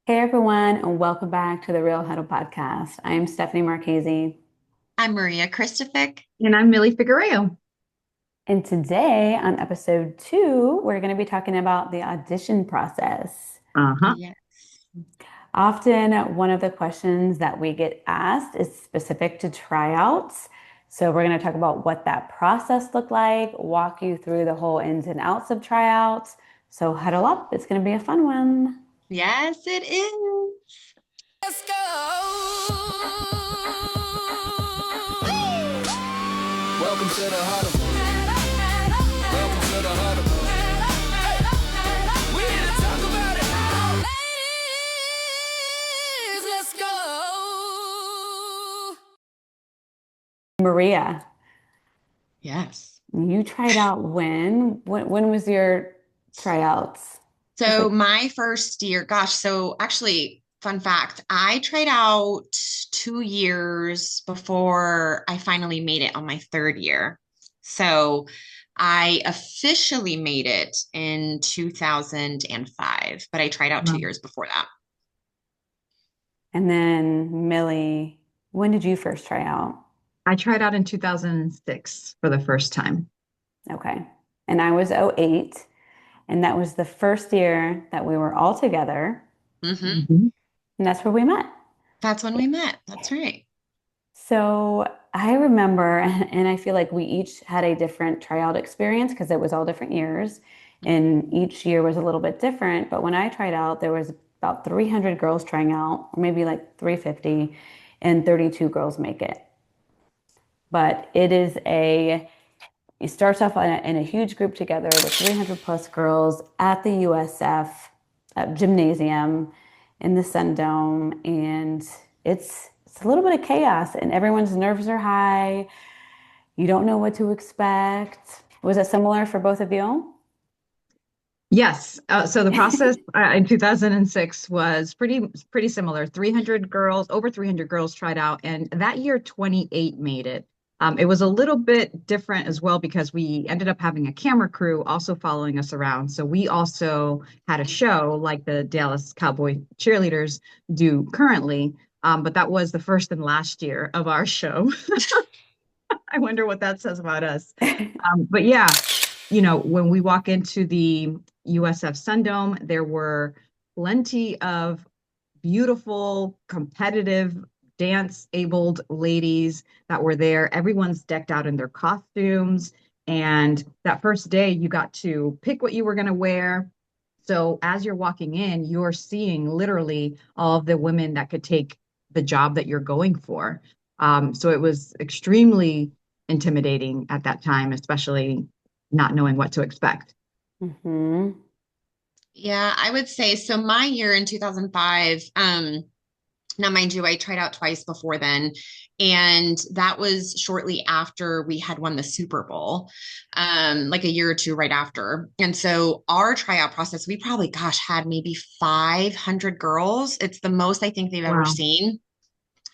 Hey everyone, and welcome back to the Real Huddle podcast. I'm Stephanie Marchese, I'm Maria Christophic. And I'm Millie Figueroa. and today on episode 2, we're going to be talking about the audition process. Uh-huh. Yes. Often, one of the questions that we get asked is specific to tryouts. So, we're going to talk about what that process looked like, walk you through the whole ins and outs of tryouts. So, huddle up, it's going to be a fun one. Yes, it is. Let's go. Welcome to the huddle. Welcome to the huddle. We here to talk about it. Ladies, let's go. Maria, Yes. you tried out when? When was your tryouts? Just So like, my first year, gosh, so actually, fun fact, I tried out 2 years before I finally made it on my third year. So I officially made it in 2005, but I tried out 2 years before that. and then Millie, when did you first try out? I tried out in 2006 for the first time. Okay. And I was '08, and that was the first year that we were all together, Hmm. Mhm. and that's where we met. That's when we met. That's right. So I remember, and I feel like we each had a different tryout experience because it was all different years, and each year was a little bit different. But when I tried out, there was about 300 girls trying out, or maybe like 350, and 32 girls make it. But it starts off in a huge group together with 300 plus girls at the USF gymnasium in the Sun Dome. And it's a little bit of chaos, and everyone's nerves are high. You don't know what to expect. Was it similar for both of you? Yes. So the process in 2006 was pretty similar. 300 girls, over 300 girls tried out, and that year 28 made it. It was a little bit different as well because we ended up having a camera crew also following us around. So we also had a show like the Dallas Cowboy cheerleaders do currently. But that was the first and last year of our show. I wonder what that says about us. But yeah, when we walk into the USF Sundome, there were plenty of beautiful, competitive, dance-abled ladies that were there. Everyone's decked out in their costumes. And that first day, you got to pick what you were going to wear. So as you're walking in, you're seeing literally all of the women that could take the job that you're going for. So it was extremely intimidating at that time, especially not knowing what to expect. Hmm. Yeah, I would say so. My year in 2005, now mind you, I tried out twice before then, and that was shortly after we had won the Super Bowl, like a year or two right after. And so our tryout process, we probably, gosh, had maybe 500 girls. It's the most I think they've ever Wow. seen.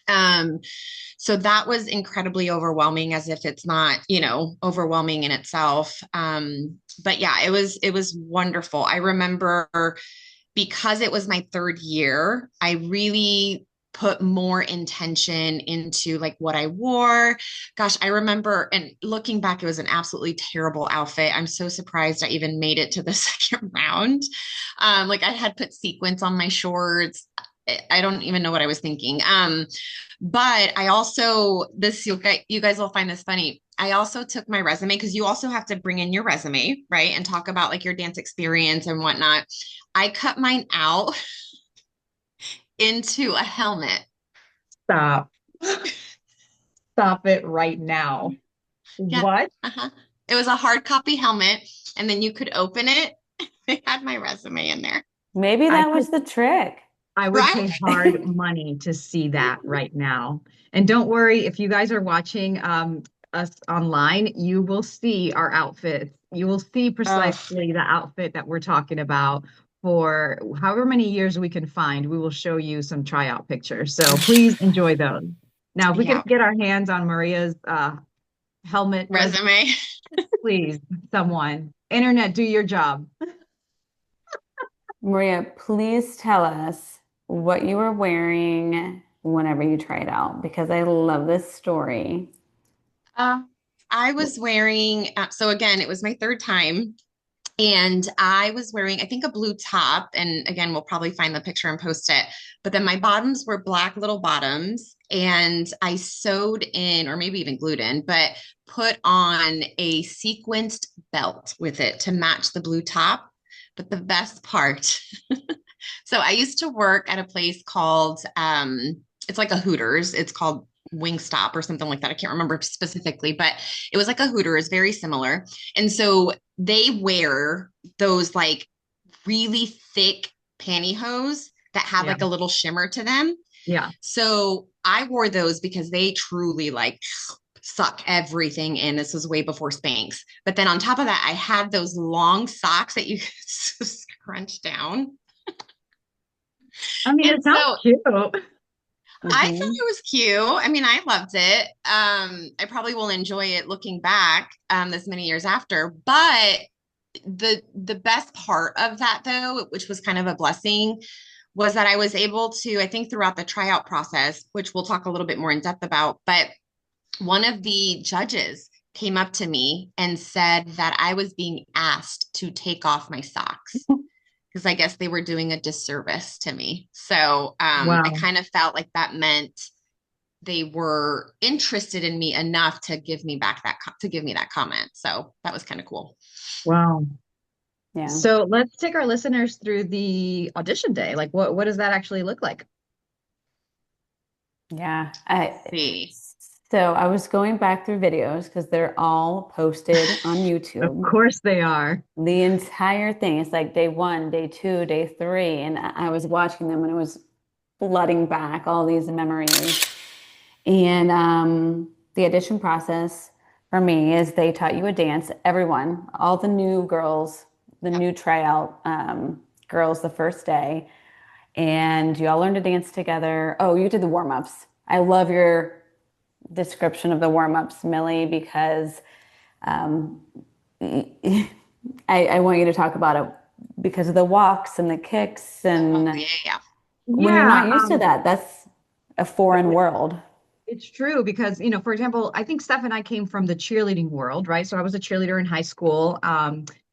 Um, so that was incredibly overwhelming, as if it's not, overwhelming in itself. But yeah, it was wonderful. I remember because it was my third year, I really put more intention into like what I wore. Gosh, I remember, and looking back, it was an absolutely terrible outfit. I'm so surprised I even made it to the second round. Like I had put sequins on my shorts. I don't even know what I was thinking. But I also, you guys will find this funny. I also took my resume because you also have to bring in your resume, right? And talk about like your dance experience and whatnot. I cut mine out into a helmet. Stop. Stop it right now. Yeah. What? Uh-huh. It was a hard copy helmet, and then you could open it. They had my resume in there. Maybe I that could was the trick. I would Right? pay hard money to see that right now. And don't worry, if you guys are watching us online, you will see our outfits. You will see Oh, precisely the outfit that we're talking about for however many years we can find. We will show you some tryout pictures. So please enjoy those. Now, if we Yeah. could get our hands on Maria's helmet resume, Resume. please, someone. Internet, do your job. Maria, please tell us. what you were wearing whenever you tried out because I love this story. Uh, I was wearing, so again, it was my third time. And I was wearing, I think, a blue top. And again, we'll probably find the picture and post it. But then my bottoms were black little bottoms. And I sewed in, or maybe even glued in, but put on a sequenced belt with it to match the blue top. But the best part, so I used to work at a place called, it's like a Hooters. It's called Wingstop or something like that. I can't remember specifically, but it was like a Hooters, very similar. And so they wear those like really thick pantyhose that have Yeah. like a little shimmer to them. Yeah. So I wore those because they truly like suck everything in. This was way before Spanx. But then on top of that, I had those long socks that you could scrunch down. I mean, And it sounds so cute. I thought Mhm. it was cute. I mean, I loved it. I probably will enjoy it looking back this many years after. But the best part of that though, which was kind of a blessing, was that I was able to, I think throughout the tryout process, which we'll talk a little bit more in depth about, but one of the judges came up to me and said that I was being asked to take off my socks because I guess they were doing a disservice to me. So I Wow. kind of felt like that meant they were interested in me enough to give me back that to give me that comment. So that was kind of cool. Wow. Yeah. So let's take our listeners through the audition day. Like what does that actually look like? Yeah. See. So I was going back through videos because they're all posted on Of YouTube. course they are. The entire thing. It's like day one, day two, day three. And I was watching them and it was flooding back all these memories. And the audition process for me is they taught you a dance, everyone, all the new girls, the Yep. new tryout girls the first day. And you all learned to dance together. Oh, you did the warm-ups. I love your description of the warm-ups, Millie, because um, I want you to talk about it because of the walks and the kicks. Oh, And yeah, yeah. when you're Yeah, not used to that, that's a foreign world. it's true because, for example, I think Steph and I came from the cheerleading world, right? So I was a cheerleader in high school.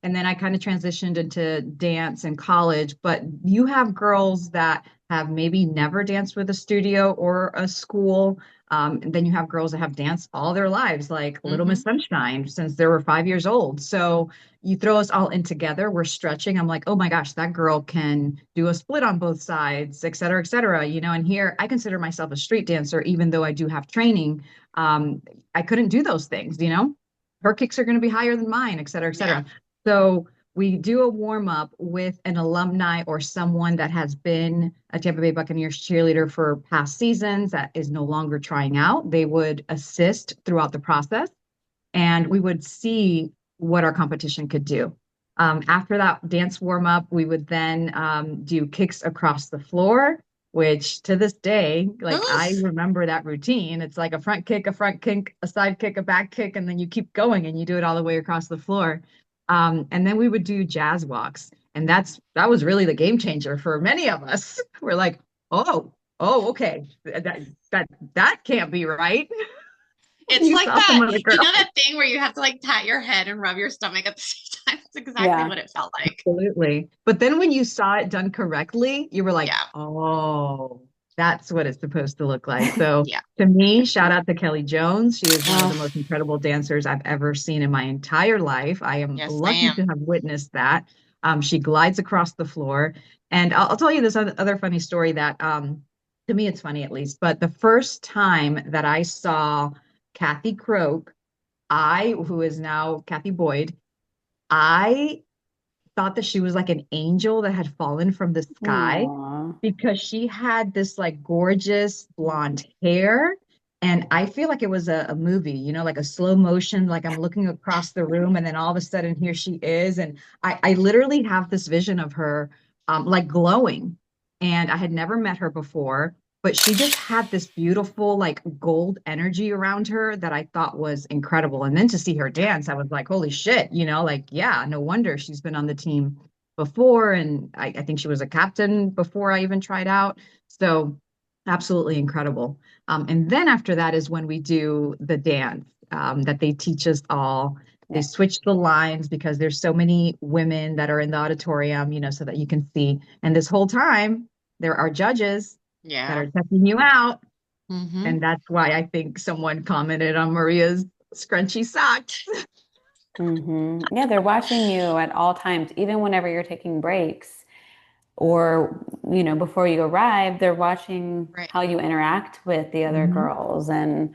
And then I kind of transitioned into dance in college. But you have girls that have maybe never danced with a studio or a school. And then you have girls that have danced all their lives, like Little Hmm. Miss Sunshine, since they were 5 years old. So you throw us all in together, we're stretching. I'm like, oh my gosh, that girl can do a split on both sides, et cetera, and here I consider myself a street dancer, even though I do have training. I couldn't do those things. Her kicks are going to be higher than mine, et cetera, et Yeah. cetera. So we do a warm up with an alumni or someone that has been a Tampa Bay Buccaneers cheerleader for past seasons that is no longer trying out. They would assist throughout the process and we would see what our competition could do. After that dance warm up, we would then do kicks across the floor, which to this day, like I Oof. remember that routine. It's like a front kick, a side kick, a back kick, and then you keep going and you do it all the way across the floor. And then we would do jazz walks. And that was really the game changer for many of us. We're like, okay, that can't be right. When It's you like saw some that, other you know, girl. that thing where you have to like pat your head and rub your stomach at the same time. That's exactly Yeah. what it felt like. Absolutely. But then when you saw it done correctly, you were like, Yeah. oh, that's what it's supposed to look like. So Yeah. to me, shout out to Kelly Jones. She is one of the Oh, most incredible dancers I've ever seen in my entire life. I am Yes, lucky to ma'am. have witnessed that. She glides across the floor. And I'll tell you this other funny story that to me it's funny at least. But the first time that I saw Kathy Croak, who is now Kathy Boyd, I thought that she was like an angel that had fallen from the sky aw. because she had this like gorgeous blonde hair. And I feel like it was a movie, like a slow motion, like I'm looking across the room and then all of a sudden here she is. And I literally have this vision of her like glowing. And I had never met her before, but she just had this beautiful like gold energy around her that I thought was incredible. And then to see her dance, I was like, holy shit, like, yeah, no wonder she's been on the team before. And I think she was a captain before I even tried out. So absolutely incredible. And then after that is when we do the dance that they teach us all. They Yeah. switch the lines because there's so many women that are in the auditorium, so that you can see. And this whole time, there are judges that Yeah. are checking you out. Hmm. And that's why I think someone commented on Maria's scrunchy socks. Yeah, they're watching you at all times, even whenever you're taking breaks or, before you arrive, they're watching Right. how you interact with the other Mhm. girls and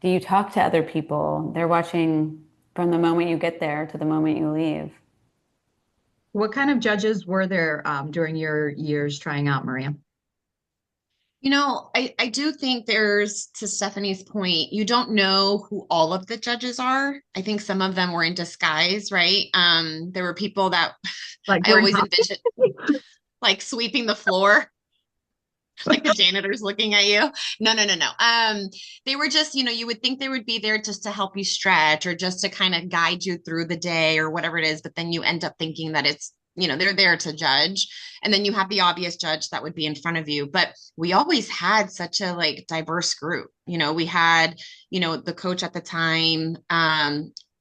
do you talk to other people? They're watching from the moment you get there to the moment you leave. What kind of judges were there during your years trying out, Maria? I do think there's, to Stephanie's point, you don't know who all of the judges are. I think some of them were in disguise, right? There were people that Like I wearing always costumes? envisioned like sweeping the floor, like the janitor's looking at you. No, no, no, no. They were just, you would think they would be there just to help you stretch or just to kind of guide you through the day or whatever it is, but then you end up thinking that they're there to judge. And then you have the obvious judge that would be in front of you. But we always had such a like diverse group. We had, the coach at the time.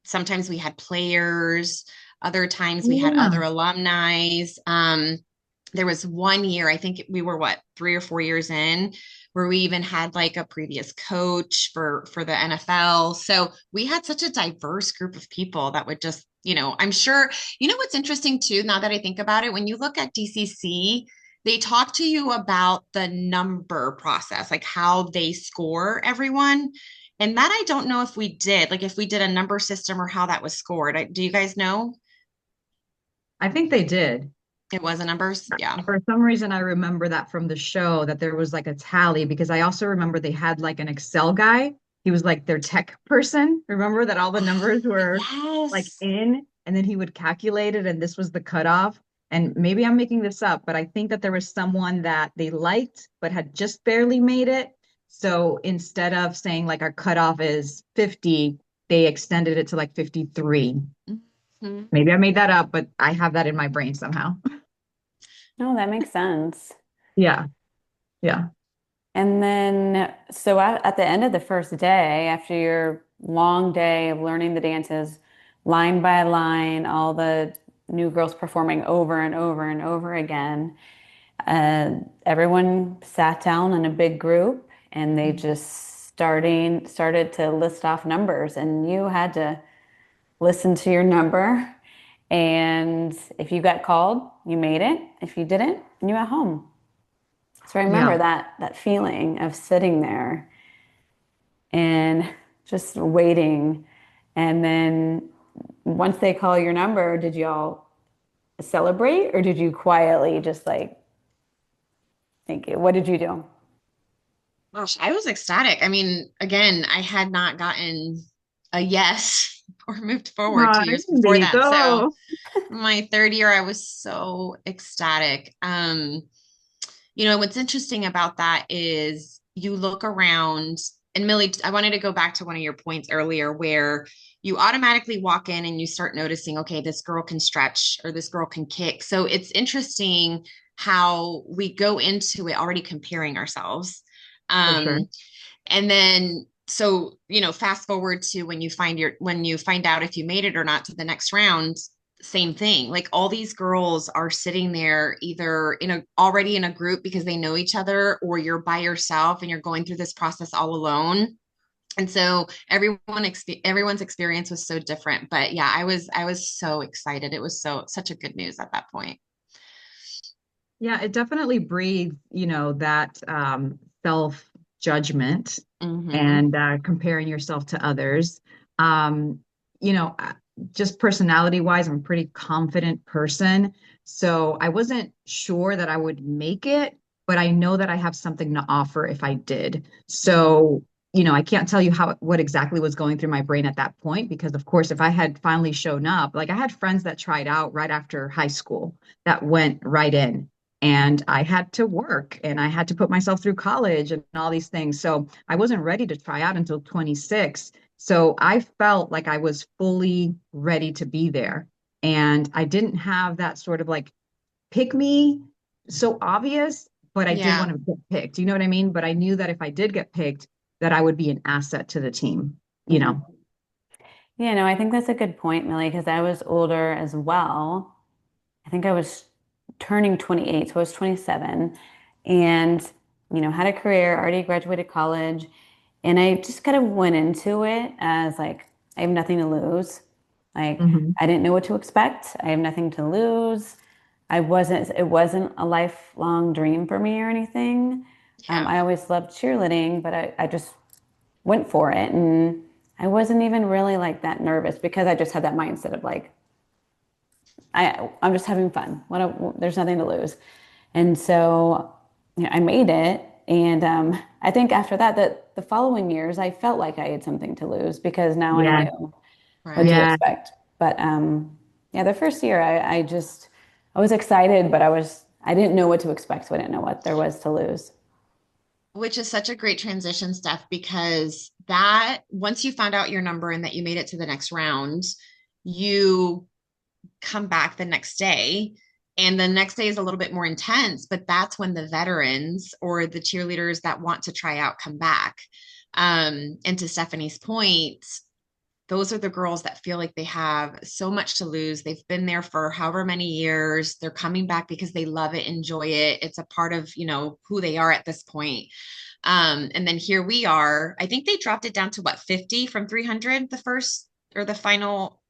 Sometimes we had players, other times we had Yeah. other alumni. There was one year, I think we were 3 or 4 years in, where we even had like a previous coach for the NFL. So we had such a diverse group of people that would just, I'm sure, what's interesting too, now that I think about it, when you look at DCC, they talk to you about the number process, like how they score everyone. And that I don't know if we did, like if we did a number system or how that was scored. Do you guys know? I think they did. It was a numbers? Yeah. For some reason, I remember that from the show that there was like a tally because I also remember they had like an Excel guy. He was like their tech person. Remember that all the numbers were like Yes. in, and then he would calculate it, and this was the cutoff. And maybe I'm making this up, but I think that there was someone that they liked but had just barely made it. So instead of saying like our cutoff is 50, they extended it to like 53. Mhm. Maybe I made that up, but I have that in my brain somehow. No, that makes sense. Yeah, yeah. And then, so at the end of the first day, after your long day of learning the dances, line by line, all the new girls performing over and over and over again, everyone sat down in a big group and they just started to list off numbers, and you had to listen to your number. And if you got called, you made it. If you didn't, you went home. So I remember Yeah. that feeling of sitting there and just waiting. And then once they call your number, did y'all celebrate or did you quietly just like thank you? What did you do? Gosh, I was ecstatic. I mean, again, I had not gotten a yes or moved forward Ay, 2 years before that. So bendito. my third year, I was so ecstatic. What's interesting about that is you look around, and Millie, I wanted to go back to one of your points earlier where you automatically walk in and you start noticing, okay, this girl can stretch or this girl can kick. So it's interesting how we go into it already comparing ourselves. For sure. And then so, fast forward to when you find out if you made it or not to the next round, same thing. Like all these girls are sitting there either already in a group because they know each other, or you're by yourself and you're going through this process all alone. And so everyone's experience was so different. But yeah, I was so excited. It was such a good news at that point. Yeah, it definitely breeds, that self-judgment Hmm. and comparing yourself to others. Um, you know, uh, just personality-wise, I'm a pretty confident person. So I wasn't sure that I would make it, but I know that I have something to offer if I did. So, I can't tell you what exactly was going through my brain at that point, because of course, if I had finally shown up, like I had friends that tried out right after high school that went right in. And I had to work and I had to put myself through college and all these things. So I wasn't ready to try out until 26. So I felt like I was fully ready to be there. And I didn't have that sort of like pick me so obvious, but I did Yeah. want to get picked. You know what I mean? But I knew that if I did get picked, that I would be an asset to the team, you Mhm. know? Yeah, no, I think that's a good point, Millie, because I was older as well. I think I was turning 28, so I was 27 and, had a career, already graduated college, and I just kind of went into it as like, I have nothing to lose. Like, Hmm. I didn't know what to expect. I have nothing to lose. It wasn't a lifelong dream for me or anything. Yeah. I always loved cheerleading, but I just went for it. And I wasn't even really like that nervous because I just had that mindset of like, I'm just having fun. There's nothing to lose. And so, I made it. And I think after that, the following years, I felt like I had something to lose because now I Yeah. knew what to Right. Yeah. expect. But yeah, the first year, I was excited, but I didn't know what to expect, so I didn't know what there was to lose. Which is such a great transition, Steph, because that once you found out your number and that you made it to the next round, you come back the next day. And the next day is a little bit more intense, but that's when the veterans or the cheerleaders that want to try out come back. And to Stephanie's point, those are the girls that feel like they have so much to lose. They've been there for however many years. They're coming back because they love it, enjoy it. It's a part of, who they are at this point. And then here we are. I think they dropped it down to what, 50 from 300, the first or the final.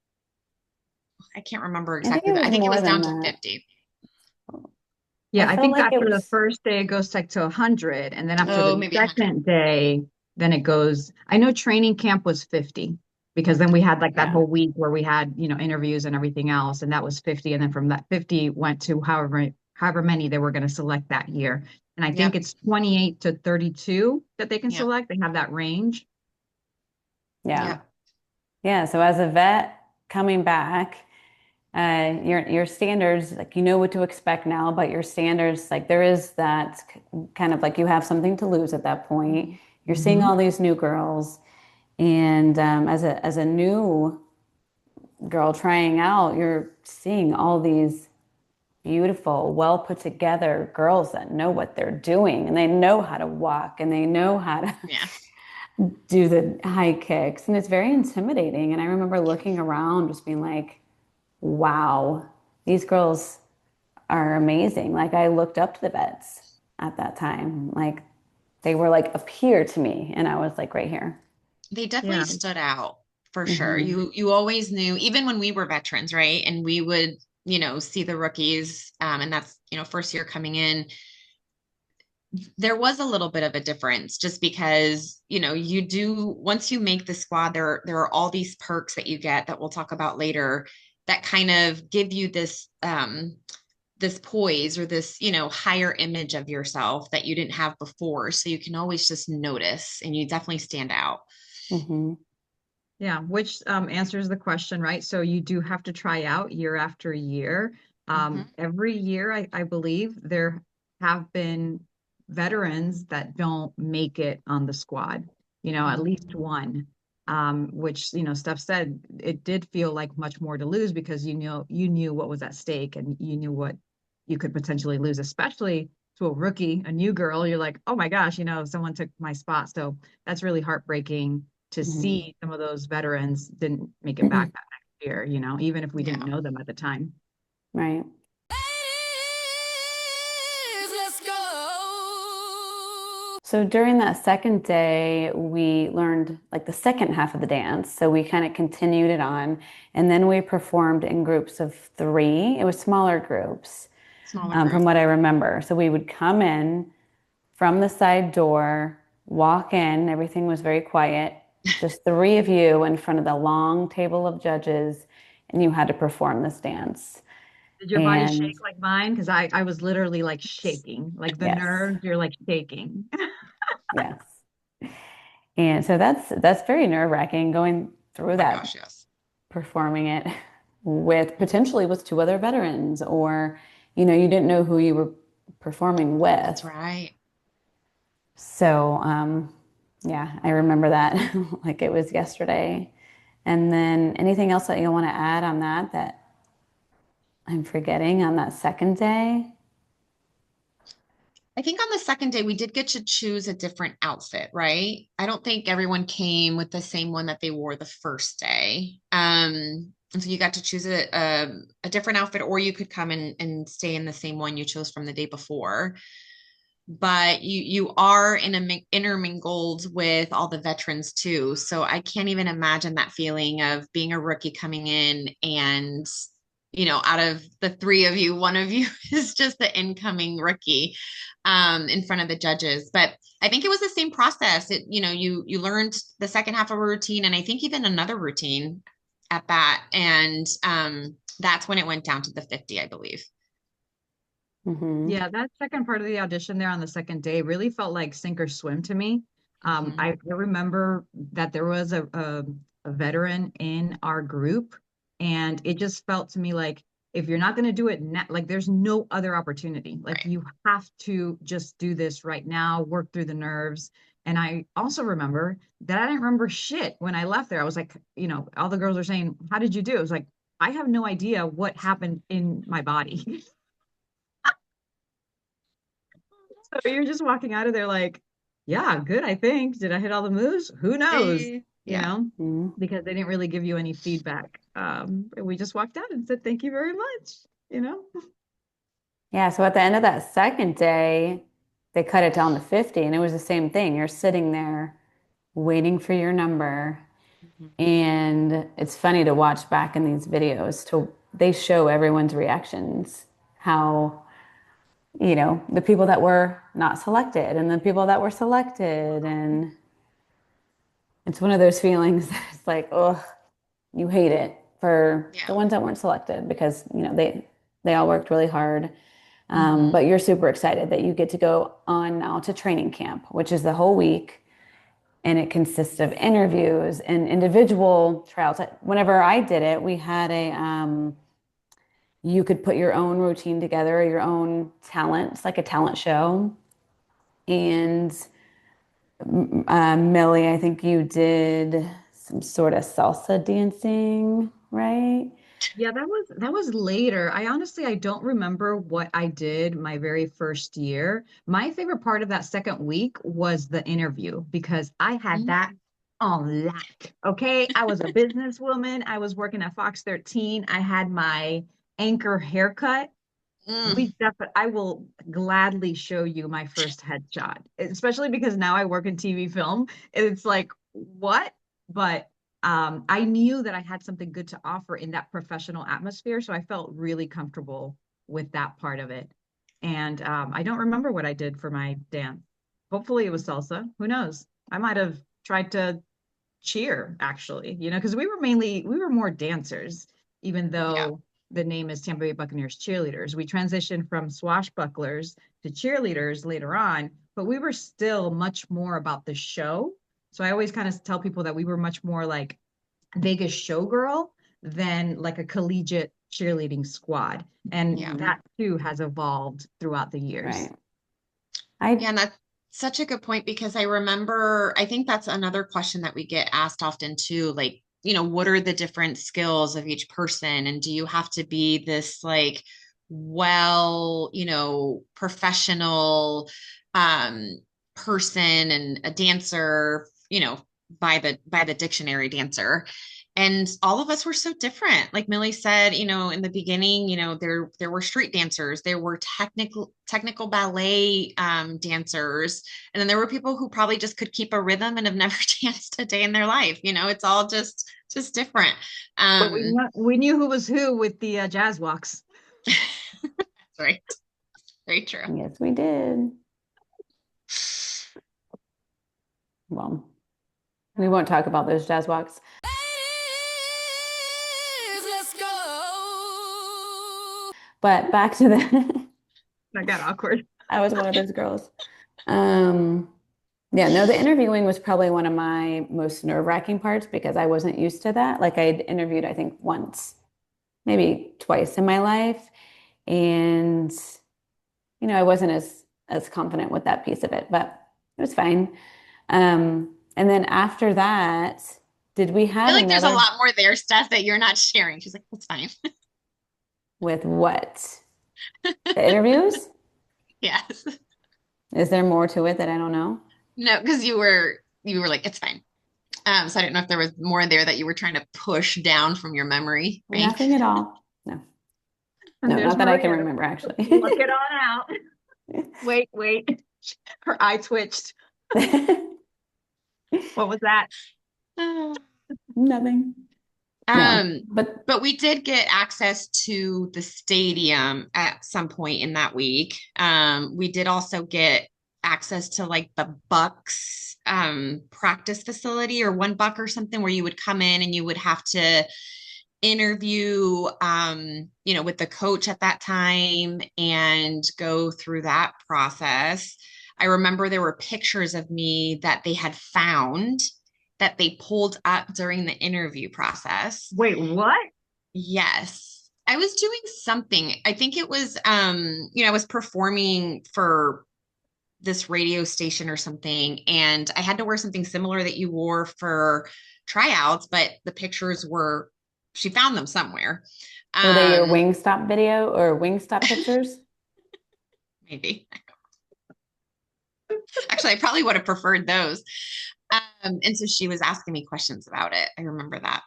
I can't remember I think exactly, it but I was think it more was than down to that. 50. I Yeah, I felt think like it after the was, first day it goes like to 100, and then after Oh, the maybe 100. second day, then it goes. I know training camp was 50 because then we had like that yeah, whole week where we had, interviews and everything else, and that was 50, and then from that 50 went to however many they were going to select that year. And I think Yep. it's 28 to 32 that they can Yep. select. They have that range. yeah. Yep. Yeah, so as a vet coming back, your standards, like you know what to expect now, but your standards, like there is that kind of like you have something to lose at that point. You're seeing Hmm. all these new girls, and as a new girl trying out, you're seeing all these beautiful, well put together girls that know what they're doing, and they know how to walk, and they know how to Yeah. do the high kicks, and it's very intimidating. And I remember looking around, just being like, wow, these girls are amazing. Like I looked up to the vets at that time. Like they were like a peer to me and I was like right here. They definitely Yeah. stood out for sure. Hmm. You always knew, even when we were veterans, right? And we would, see the rookies, and that's, first year coming in, there was a little bit of a difference just because, you do once you make the squad, there are all these perks that you get that we'll talk about later that kind of give you this poise or this, higher image of yourself that you didn't have before. So you can always just notice and you definitely stand out. Hmm. Yeah, which answers the question, right? So you do have to try out year after year. Hmm. Every year, I believe there have been veterans that don't make it on the squad, at least one. Which, Steph said it did feel like much more to lose because you knew what was at stake and you knew what you could potentially lose, especially to a rookie, a new girl. You're like, oh my gosh, someone took my spot. So that's really heartbreaking to Hmm. see some of those veterans didn't make it back that next year, even if we didn't Yeah. know them at the time. Right. Ladies, let's go. So during that second day, we learned like the second half of the dance. So we kind of continued it on. And then we performed in groups of three. It was smaller groups, Smaller from group. what I remember. So we would come in from the side door, walk in, everything was very quiet, just three of you in front of the long table of judges, and you had to perform this dance. Did your body And shake like mine? Because I was literally like shaking, like the yes, nerves, you're like shaking. yes. And so that's very nerve-wracking going Oh through my that, gosh, yes. performing it with potentially with two other veterans, or you didn't know who you were performing with. That's right. So, yeah, I remember that like it was yesterday. And then anything else that you want to add on that? I'm forgetting on that second day. I think on the second day we did get to choose a different outfit, right? I don't think everyone came with the same one that they wore the first day. And so you got to choose a different outfit, or you could come and stay in the same one you chose from the day before. But you are intermingled with all the veterans too. So I can't even imagine that feeling of being a rookie coming in and out of the three of you, one of you is just the incoming rookie in front of the judges. But I think it was the same process. You learned the second half of a routine, and I think even another routine at that. And that's when it went down to the 50, I believe. Hmm. Yeah, that second part of the audition there on the second day really felt like sink or swim to me. Mhm. I remember that there was a veteran in our group, and it just felt to me like if you're not going to do it now, like there's no other opportunity. Like Right. you have to just do this right now, work through the nerves. And I also remember that I didn't remember shit when I left there. I was like, all the girls are saying, "How did you do?" It was like, I have no idea what happened in my body. So you're just walking out of there like, yeah, good, I think. Did I hit all the moves? Who knows? You Yeah. know, Hmm. because they didn't really give you any feedback. We just walked out and said, thank you very much. Yeah, so at the end of that second day, they cut it down to 50, and it was the same thing. You're sitting there waiting for your number. Mhm. And it's funny to watch back in these videos to they show everyone's reactions, how, the people that were not selected and the people that were selected. And it's one of those feelings that it's like, oh, you hate it for the Yeah. ones that weren't selected because, they all worked really hard. Mhm. But you're super excited that you get to go on now to training camp, which is the whole week. And it consists of interviews and individual trials. Whenever I did it, we had you could put your own routine together, your own talents, like a talent show. And Millie, I think you did some sort of salsa dancing, right? Yeah, that was later. I don't remember what I did my very first year. My favorite part of that second week was the interview because I had that Mhm. on lock. Okay. I was a businesswoman. I was working at Fox 13. I had my anchor haircut. Mm. I will gladly show you my first headshot, especially because now I work in TV film. And it's like, what? But I knew that I had something good to offer in that professional atmosphere. So I felt really comfortable with that part of it. And I don't remember what I did for my dance. Hopefully it was salsa. Who knows? I might have tried to cheer actually, because we were more dancers, even Yeah. though the name is Tampa Bay Buccaneers cheerleaders. We transitioned from swashbucklers to cheerleaders later on, but we were still much more about the show. So I always kind of tell people that we were much more like Vegas showgirl than like a collegiate cheerleading squad. And Yeah. Mhm. that too has evolved throughout the years. Right. I Yeah, and that's such a good point because I remember, I think that's another question that we get asked often too, like, what are the different skills of each person? And do you have to be this like professional um person and a dancer, by the dictionary dancer? And all of us were so different. Like Millie said, in the beginning, there were street dancers, there were technical ballet dancers, and then there were people who probably just could keep a rhythm and have never danced a day in their life. It's all just different. But we Um, kn- we knew who was who with the jazz walks. that's right. Very true. Yes, we did. Well, we won't talk about those jazz walks. Ladies, let's go. But back to the That got awkward. I was one of those girls. Um, yeah, no, the interviewing was probably one of my most nerve-wracking parts because I wasn't used to that. Like I'd interviewed, I think, once, maybe twice in my life. And, I wasn't as confident with that piece of it, but it was fine. And then after that, did we I feel have like there's a another? lot more there, Steph, that you're not sharing. She's like, that's fine. With what? The interviews? Yes. Is there more to it that I don't know? No, because you were like, it's fine. So I didn't know if there was more there that you were trying to push down from your memory, right? Nothing at all. No, And no, there's not that I can Maria. remember actually. Look it on out. Wait, wait. Her eye twitched. What was that? Nothing. No, Um, but but we did get access to the stadium at some point in that week. We did also get access to like the Bucks practice facility or one buck or something where you would come in and you would have to interview with the coach at that time and go through that process. I remember there were pictures of me that they had found that they pulled up during the interview process. Wait, what? Yes. I was doing something. I think it was I was performing for this radio station or something, and I had to wear something similar that you wore for tryouts, but the pictures were she found them somewhere. were they your Um Wingstop video or Wingstop pictures? maybe. Actually, I probably would have preferred those. And so she was asking me questions about it. I remember that.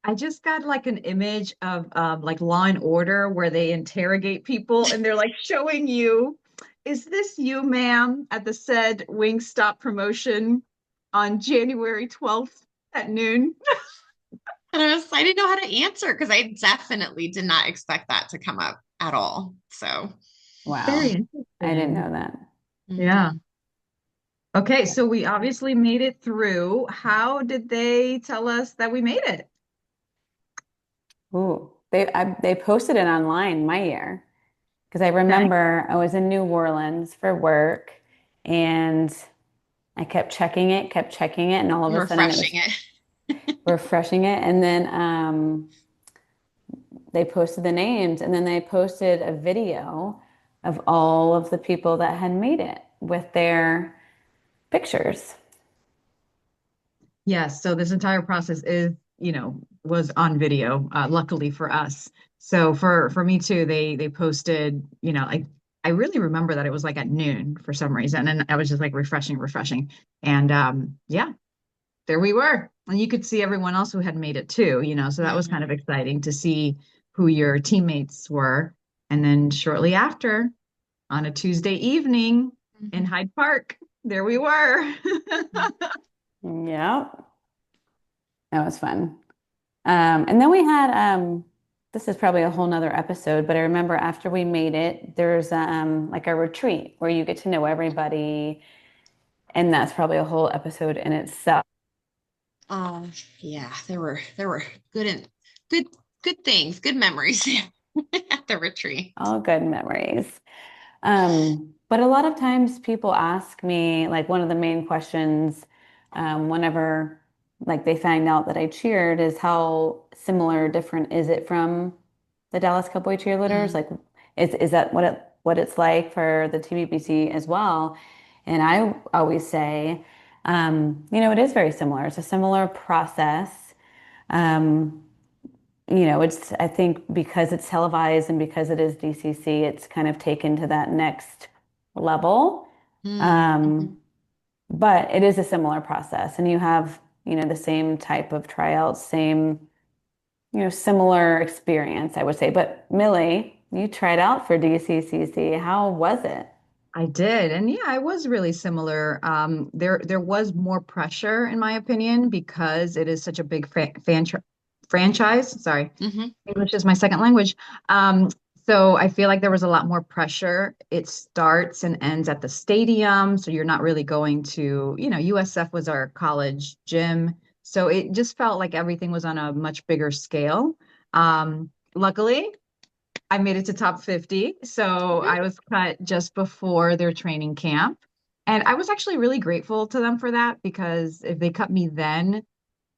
I just got like an image of like Law and Order where they interrogate people and they're like showing you, is this you, ma'am, at the said Wingstop promotion on January 12th at noon? And I didn't know how to answer because I definitely did not expect that to come up at all. So, Very Wow, I didn't interesting. know that. Yeah. mhm. Okay, so we obviously made it through. How did they tell us that we made it? Ooh, they posted it online my year because I Okay. remember I was in New Orleans for work and I kept checking it, and all of a sudden it Refreshing was it. refreshing it, and then they posted the names, and then they posted a video of all of the people that had made it with their pictures. Yes, so this entire process is, was on video, luckily for us. So for me too, they posted, like I really remember that it was like at noon for some reason, and I was just like refreshing, and yeah, there we were, and you could see everyone else who had made it too, so that was kind of Mhm. exciting to see who your teammates were, and then shortly after, on a Tuesday evening in Mhm. Hyde Park, there we were. Yep, that was fun. And then we had this is probably a whole nother episode, but I remember after we made it, there's like a retreat where you get to know everybody, and that's probably a whole episode in itself. Yeah, there were good and good good things, good memories at the retreat. All good memories. But a lot of times people ask me, like one of the main questions, whenever like they find out that I cheered is how similar, different is it from the Dallas Cowboy cheerleaders? Mm. Like, is that what it's like for the TBBC as well? And I always say, it is very similar. It's a similar process. Um, it's I think because it's televised and because it is DCC, it's kind of taken to that next level. Mm. Mhm. Um, but it is a similar process, and you have, the same type of tryouts, same, similar experience, I would say. But Millie, you tried out for DCCC. How was it? I did. And yeah, it was really similar. There was more pressure, in my opinion, because it is such a big franchise. Sorry, Mhm. English is my second language. Um, so I feel like there was a lot more pressure. It starts and ends at the stadium, so you're not really going to, USF was our college gym. So it just felt like everything was on a much bigger scale. Luckily, I made it to top 50. So I was cut just before their training camp. And I was actually really grateful to them for that because if they cut me then,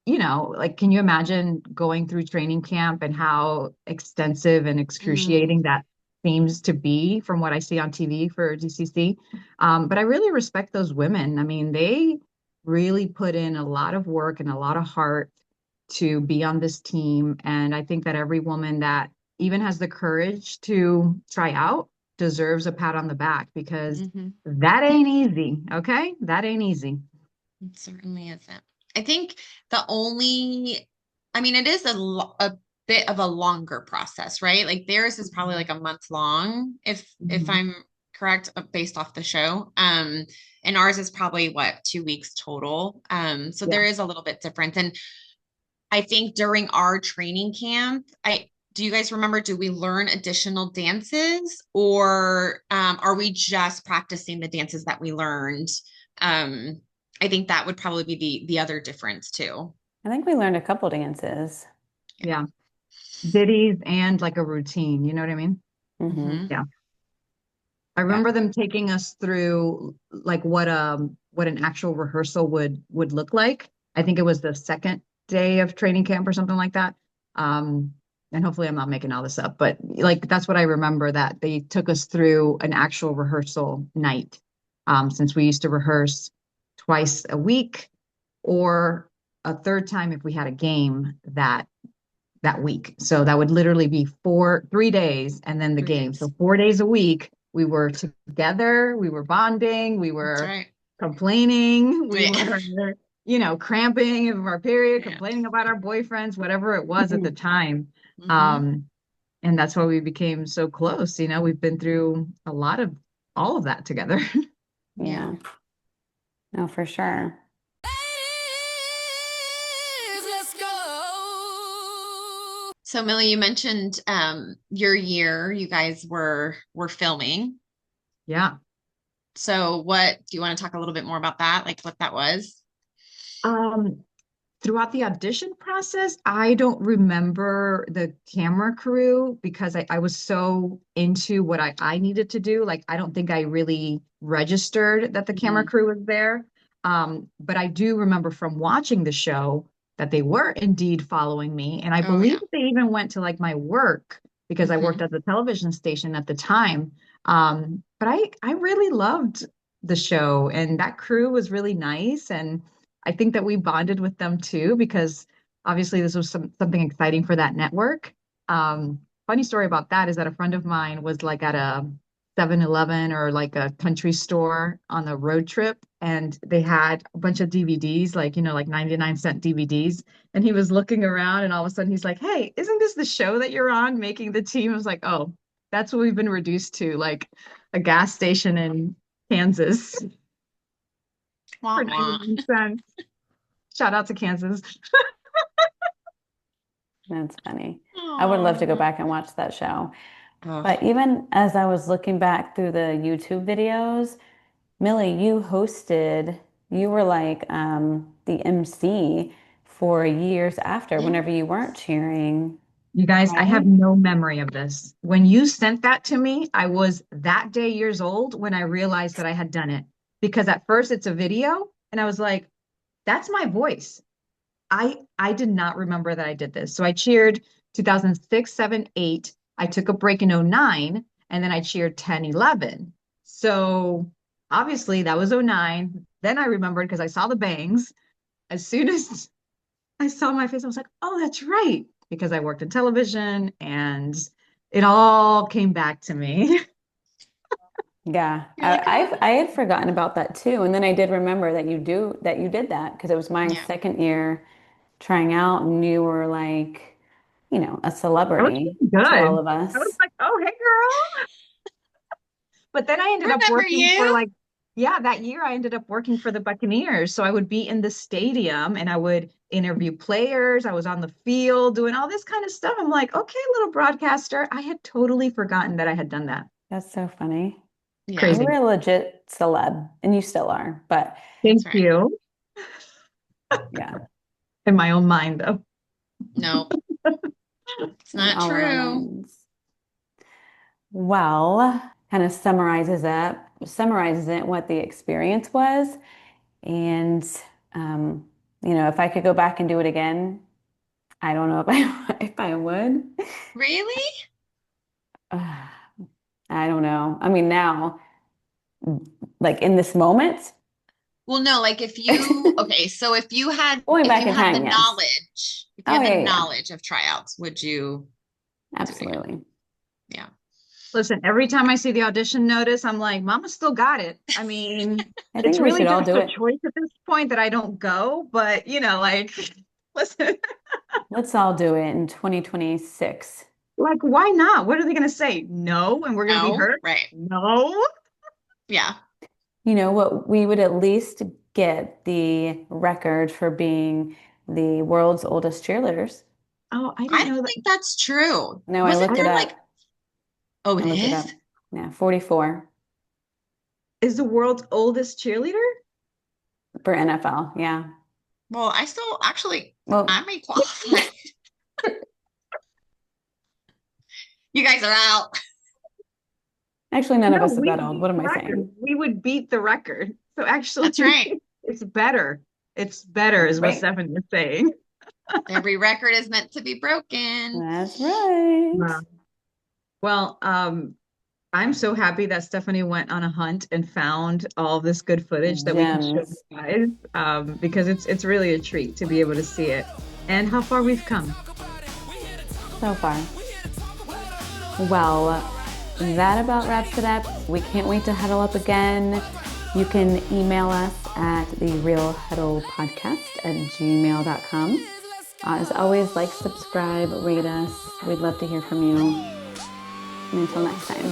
like, can you imagine going through training camp and how extensive and excruciating Mm. that seems to be from what I see on TV for DCC? But I really respect those women. I mean, they really put in a lot of work and a lot of heart to be on this team. And I think that every woman that, even has the courage to try out deserves a pat on the back because that ain't easy. Okay. That ain't easy. It certainly isn't. I think I mean, it is a bit of a longer process, right? Like theirs is probably like a month long, if Mhm. I'm correct, based off the show. And ours is probably what, 2 weeks total. So Yeah. there is a little bit different. And I think during our training camp, do you guys remember, do we learn additional dances or are we just practicing the dances that we learned? Um, I think that would probably be the other difference too. I think we learned a couple dances. Yeah. Ditties and like a routine. You know what I mean? Hmm. Hmm. Yeah. I Yeah. remember them taking us through like what an actual rehearsal would look like. I think it was the second day of training camp or something like that. Um, and hopefully I'm not making all this up, but like that's what I remember that they took us through an actual rehearsal night. Since we used to rehearse twice a week or a third time if we had a game that week. So that would literally be 3 days and then the 3 days. game. So 4 days a week, we were together, we were bonding, we That's were right. complaining, we Yeah. were, cramping of our period, Yeah. complaining about our boyfriends, whatever it was at the time. Hmm. Um, and that's why we became so close. We've been through all of that together. Yeah. Yeah, no, for sure. Ladies, let's go. So Millie, you mentioned your year you guys were filming. Yeah. So what do you want to talk a little bit more about that? Like what that was? Um, Throughout the audition process, I don't remember the camera crew because I was so into what I needed to do. Like, I don't think I really registered that the camera Mhm. crew was there. But I do remember from watching the show that they were indeed following me. And I Oh believe yeah. they even went to like my work because I worked Hmm. at the television station at the time. But I really loved the show and that crew was really nice. And I think that we bonded with them too because obviously this was something exciting for that network. Funny story about that is that a friend of mine was like at a 7-Eleven or like a country store on a road trip and they had a bunch of DVDs, like, like 99-cent DVDs. And he was looking around and all of a sudden he's like, "Hey, isn't this the show that you're on making the team?" I was like, "Oh, that's what we've been reduced to, like a gas station in Kansas Wah, for wah. 99 cents." Shout out to Kansas. That's funny. I would love to go Aw. back and watch that show. Oh, But even as I was looking back through the YouTube videos, Millie, you were like the MC for years after, yeah. whenever you weren't cheering, You guys, I have right? no memory of this. When you sent that to me, I was that day years old when I realized that I had done it. Because at first it's a video, and I was like, that's my voice. I did not remember that I did this. So I cheered 2006, 7, 8. I took a break in 09, and then I cheered 10, 11. So obviously that was 09. Then I remembered because I saw the bangs. As soon as I saw my face, I was like, oh, that's right. Because I worked in television and it all came back to me. Yeah, You're like, oh, I had forgotten about that too, and then I did remember that you did that because it was my yeah. second year trying out, and you were like, a I was celebrity doing to all good. of I was us. like, oh, hey, girl. But then I ended up Remember working for you? like, yeah, that year I ended up working for the Buccaneers. So I would be in the stadium and I would interview players. I was on the field doing all this kind of stuff. I'm like, okay, little broadcaster. I had totally forgotten that I had done that. That's so funny. Yeah, You were Crazy. a legit celeb, and you still are, but that's Thank right. you. yeah, In my own mind, though. Nope, it's in not all of our true. minds. Well, kind of summarizes it what the experience was. And um, if I could go back and do it again, I don't know if I if I would. Really? I don't know. I mean, now, like in this moment, Well, no, like going okay, so if back you in had time, yes. the Oh, yeah, yeah, yeah. knowledge of tryouts, would you? Absolutely. Yeah. Listen, every time I see the audition notice, I'm like, Mama still got it. I mean, I it's think we really should all just do a it. choice at this point that I don't go, but like, listen, Let's all do it in 2026. like, why not? What are they going to say? No, and we're going to be No, hurt? right. No. Yeah. You know what? We would at least get the record for being the world's oldest cheerleaders. Oh, I I didn't know don't that. think that's true. No, I Wasn't looked it there up. like, oh, I it looked it up. is? Yeah, 44 Is the world's oldest cheerleader? for NFL. Yeah. Well, I still actually, I Well, may qualify. You guys are out. actually, none of No, us are we that would old. beat What am the I record. saying? We would beat the record. So actually, That's right. it's better. It's better, is what Right. Stephanie is saying. Every record is meant to be broken. That's right. Wow. Well, I'm so happy that Stephanie went on a hunt and found all this good footage that we can show you Gems. guys, because it's really a treat to be able to see it and how far we've come. So far. Well, that about wraps it up. We can't wait to huddle up again. You can email us at therealhuddlepodcast@gmail.com. As always, like, subscribe, rate us. We'd love to hear from you. And until next time.